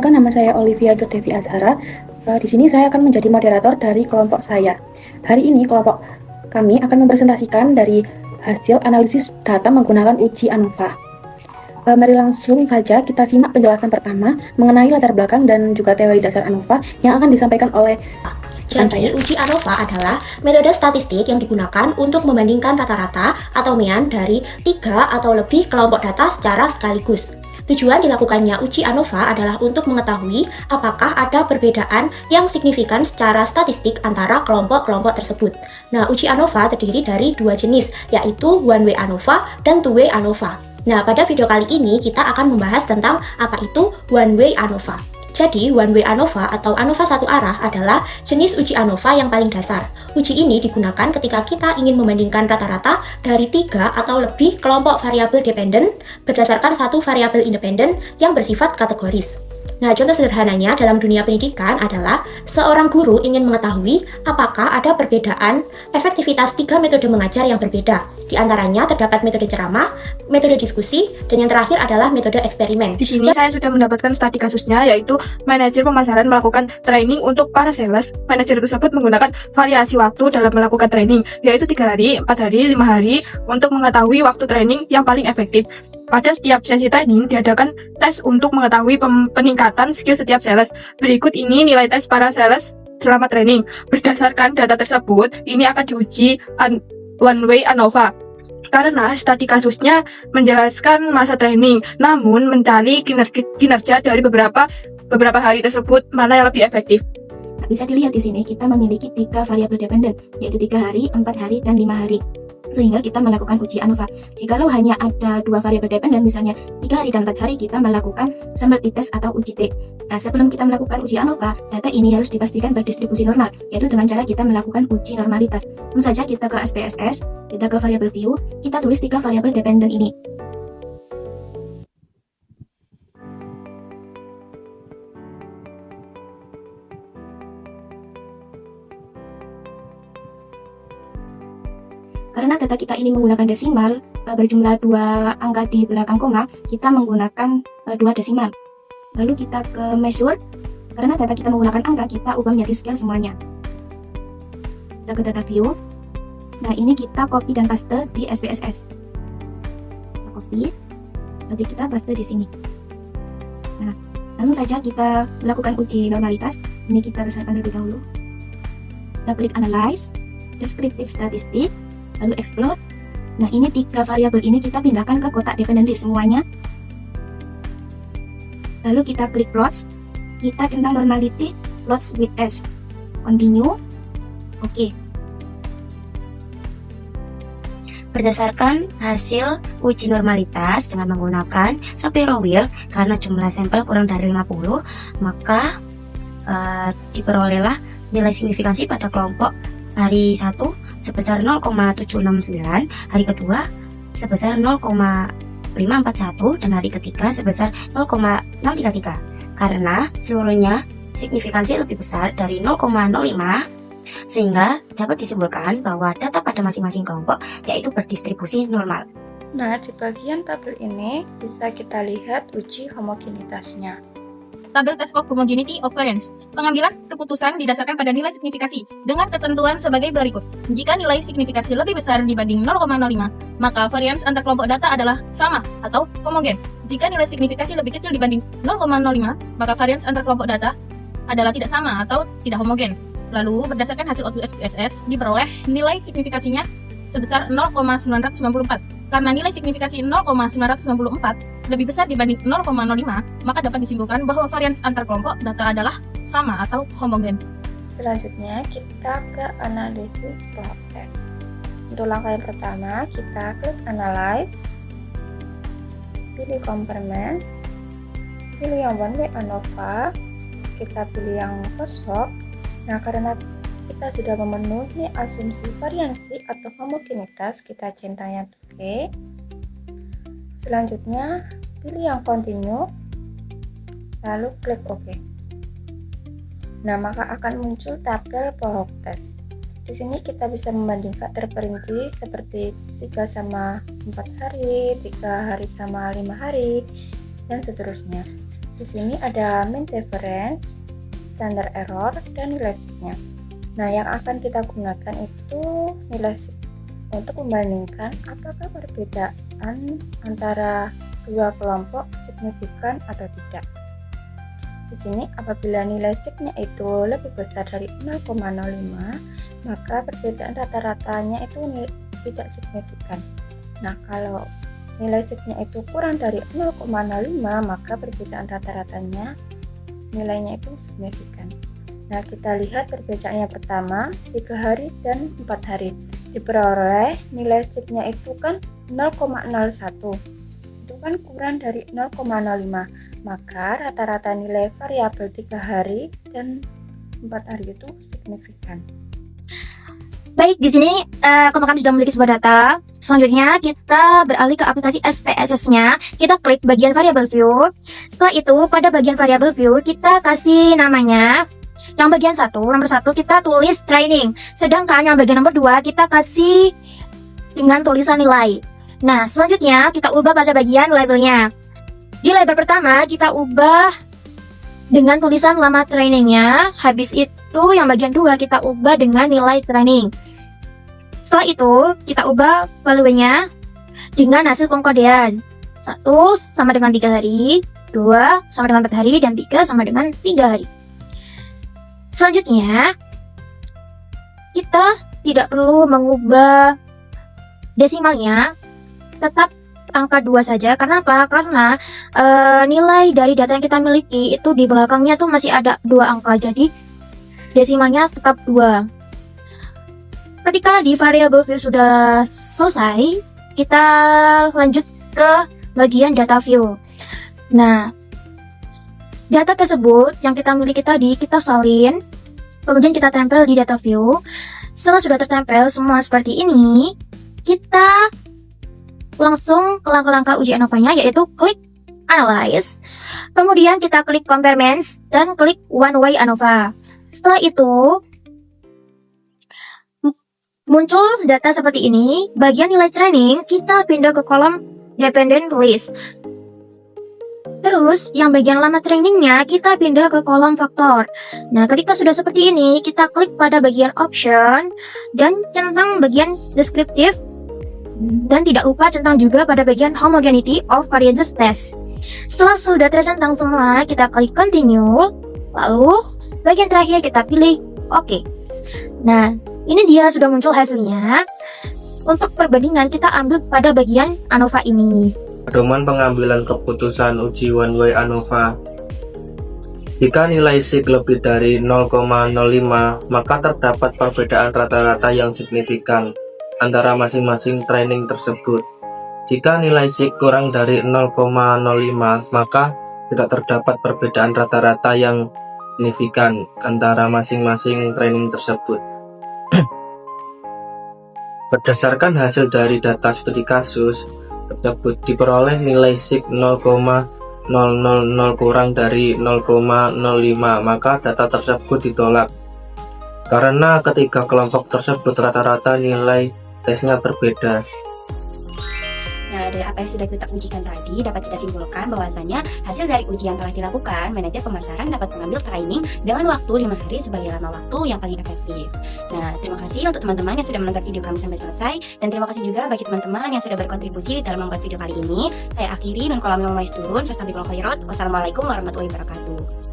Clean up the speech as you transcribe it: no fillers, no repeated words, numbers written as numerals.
Perkenalkan, nama saya Olivia Devi Azhara. Di sini saya akan menjadi moderator dari kelompok saya. Hari ini kelompok kami akan mempresentasikan dari hasil analisis data menggunakan uji ANOVA. Mari langsung saja kita simak penjelasan pertama mengenai latar belakang dan juga teori dasar ANOVA yang akan disampaikan oleh Jadi, uji ANOVA adalah metode statistik yang digunakan untuk membandingkan rata-rata atau mean dari 3 atau lebih kelompok data secara sekaligus. Tujuan dilakukannya uji ANOVA adalah untuk mengetahui apakah ada perbedaan yang signifikan secara statistik antara kelompok-kelompok tersebut. Nah, uji ANOVA terdiri dari dua jenis, yaitu one-way ANOVA dan two-way ANOVA. Nah, pada video kali ini kita akan membahas tentang apa itu one-way ANOVA. Jadi, one-way ANOVA atau ANOVA satu arah adalah jenis uji ANOVA yang paling dasar. Uji ini digunakan ketika kita ingin membandingkan rata-rata dari 3 atau lebih kelompok variabel dependen berdasarkan satu variabel independen yang bersifat kategoris. Nah, contoh sederhananya dalam dunia pendidikan adalah seorang guru ingin mengetahui apakah ada perbedaan efektivitas 3 metode mengajar yang berbeda. Di antaranya terdapat metode ceramah, metode diskusi, dan yang terakhir adalah metode eksperimen. Di sini saya sudah mendapatkan studi kasusnya, yaitu manajer pemasaran melakukan training untuk para sales. Manajer tersebut menggunakan variasi waktu dalam melakukan training, yaitu 3 hari, 4 hari, 5 hari untuk mengetahui waktu training yang paling efektif. Pada setiap sesi training diadakan tes untuk mengetahui peningkatan skill setiap sales. Berikut ini nilai tes para sales selama training. Berdasarkan data tersebut, ini akan diuji one-way ANOVA. Karena studi kasusnya menjelaskan masa training, namun mencari kinerja dari beberapa hari tersebut mana yang lebih efektif. Bisa dilihat di sini kita memiliki 3 variabel dependen, yaitu 3 hari, 4 hari, dan 5 hari. Sehingga kita melakukan uji ANOVA. Jikalau hanya ada 2 variabel dependen, misalnya 3 hari dan 4 hari, kita melakukan summary test atau uji T. Nah, sebelum kita melakukan uji ANOVA, data ini harus dipastikan berdistribusi normal, yaitu dengan cara kita melakukan uji normalitas. Langsung saja kita ke SPSS, kita ke variabel view, kita tulis 3 variabel dependen ini. Karena data kita ini menggunakan desimal, berjumlah 2 angka di belakang koma, kita menggunakan 2 desimal. Lalu kita ke measure, karena data kita menggunakan angka, kita ubah menjadi scale semuanya. Kita ke data view. Nah, ini kita copy dan paste di SPSS. Kita copy, lalu kita paste di sini. Nah, langsung saja kita melakukan uji normalitas. Ini kita besarkan terlebih dahulu. Kita klik analyze, descriptive statistik, lalu explode. Nah, ini 3 variabel ini kita pindahkan ke kotak dependent list semuanya. Lalu kita klik plots, kita centang normality, plots with S, continue, oke. Berdasarkan hasil uji normalitas dengan menggunakan Shapiro wheel, karena jumlah sampel kurang dari 50, maka diperolehlah nilai signifikansi pada kelompok hari 1 sebesar 0,769, hari kedua sebesar 0,541, dan hari ketiga sebesar 0,633. Karena seluruhnya signifikansi lebih besar dari 0,05, sehingga dapat disimpulkan bahwa data pada masing-masing kelompok yaitu berdistribusi normal. Nah, di bagian tabel ini bisa kita lihat uji homogenitasnya. Tabel test of homogeneity of variance. Pengambilan keputusan didasarkan pada nilai signifikasi dengan ketentuan sebagai berikut. Jika nilai signifikasi lebih besar dibanding 0,05, maka variance antar kelompok data adalah sama atau homogen. Jika nilai signifikasi lebih kecil dibanding 0,05, maka variance antar kelompok data adalah tidak sama atau tidak homogen. Lalu, berdasarkan hasil output SPSS, diperoleh nilai signifikasinya sebesar 0,994. Karena nilai signifikasi 0,994 lebih besar dibanding 0,05, maka dapat disimpulkan bahwa varians antar kelompok data adalah sama atau homogen. Selanjutnya, kita ke analisis Pohock test. Untuk langkah yang pertama, kita klik analyze, pilih comparements, pilih yang one-way ANOVA, kita pilih yang Pohock. Nah, karena kita sudah memenuhi asumsi variansi atau homogenitas, kita centangnya oke. Selanjutnya, pilih yang continue, lalu klik OK. Nah, maka akan muncul tabel Pohock test. Di sini kita bisa membandingkan terperinci seperti 3 sama 4 hari, 3 hari sama 5 hari, dan seterusnya. Di sini ada mean difference, standard error, dan nilai signya. Nah, yang akan kita gunakan itu nilai sig untuk membandingkan apakah perbedaan antara dua kelompok signifikan atau tidak. Di sini apabila nilai signya itu lebih besar dari 0,05, maka perbedaan rata-ratanya itu tidak signifikan. Nah, kalau nilai signya itu kurang dari 0,05, maka perbedaan rata-ratanya nilainya itu signifikan. Nah, kita lihat perbedaannya pertama, 3 hari dan 4 hari. Diperoleh nilai signya itu kan 0,01. Itu kan kurang dari 0,05. Maka rata-rata nilai variabel 3 hari dan 4 hari itu signifikan. Baik, di sini kami sudah memiliki sebuah data. Selanjutnya kita beralih ke aplikasi SPSS-nya. Kita klik bagian variable view. Setelah itu pada bagian variable view kita kasih namanya. Yang bagian nomor 1 kita tulis training. Sedangkan yang bagian nomor 2 kita kasih dengan tulisan nilai. Nah, selanjutnya kita ubah pada bagian labelnya. Di label pertama kita ubah dengan tulisan lama trainingnya. Habis itu yang bagian 2 kita ubah dengan nilai training. Setelah itu kita ubah value-nya dengan hasil pengkodean. 1 sama dengan 3 hari, 2 sama dengan 4 hari, dan 3 sama dengan 3 hari. Selanjutnya kita tidak perlu mengubah desimalnya, tetap angka 2 saja. Kenapa? Karena nilai dari data yang kita miliki itu di belakangnya tuh masih ada 2 angka, jadi desimalnya tetap 2. Ketika di variable view sudah selesai, kita lanjut ke bagian data view. Nah, data tersebut yang kita miliki tadi kita salin, kemudian kita tempel di data view. Setelah sudah tertempel semua seperti ini, kita langsung ke langkah-langkah uji ANOVA-nya, yaitu klik Analyze, kemudian kita klik Compare-Ments, dan klik One Way ANOVA. Setelah itu muncul data seperti ini. Bagian nilai training kita pindah ke kolom Dependent List. Terus yang bagian lama trainingnya kita pindah ke kolom faktor. Nah, ketika sudah seperti ini, kita klik pada bagian Option dan centang bagian Descriptive, dan tidak lupa centang juga pada bagian Homogeneity of Variances Test. Setelah sudah tercentang semua, kita klik Continue, lalu bagian terakhir kita pilih OK. Nah, ini dia sudah muncul hasilnya. Untuk perbandingan kita ambil pada bagian ANOVA ini. Pedoman pengambilan keputusan uji one way ANOVA. Jika nilai sig lebih dari 0,05, maka terdapat perbedaan rata-rata yang signifikan antara masing-masing training tersebut. Jika nilai sig kurang dari 0,05, maka tidak terdapat perbedaan rata-rata yang signifikan antara masing-masing training tersebut. Berdasarkan hasil dari data studi kasus tersebut, diperoleh nilai sig 0,000 kurang dari 0,05, maka data tersebut ditolak. Karena ketiga kelompok tersebut rata-rata nilai tesnya berbeda. Nah, dari apa yang sudah kita ujikan tadi, dapat kita simpulkan bahwasanya hasil dari uji yang telah dilakukan, manajer pemasaran dapat mengambil training dengan waktu 5 hari sebagai lama waktu yang paling efektif. Nah, terima kasih untuk teman-teman yang sudah menonton video kami sampai selesai, dan terima kasih juga bagi teman-teman yang sudah berkontribusi dalam membuat video kali ini. Saya akhiri dan kalau memang turun, wassalamualaikum warahmatullahi wabarakatuh.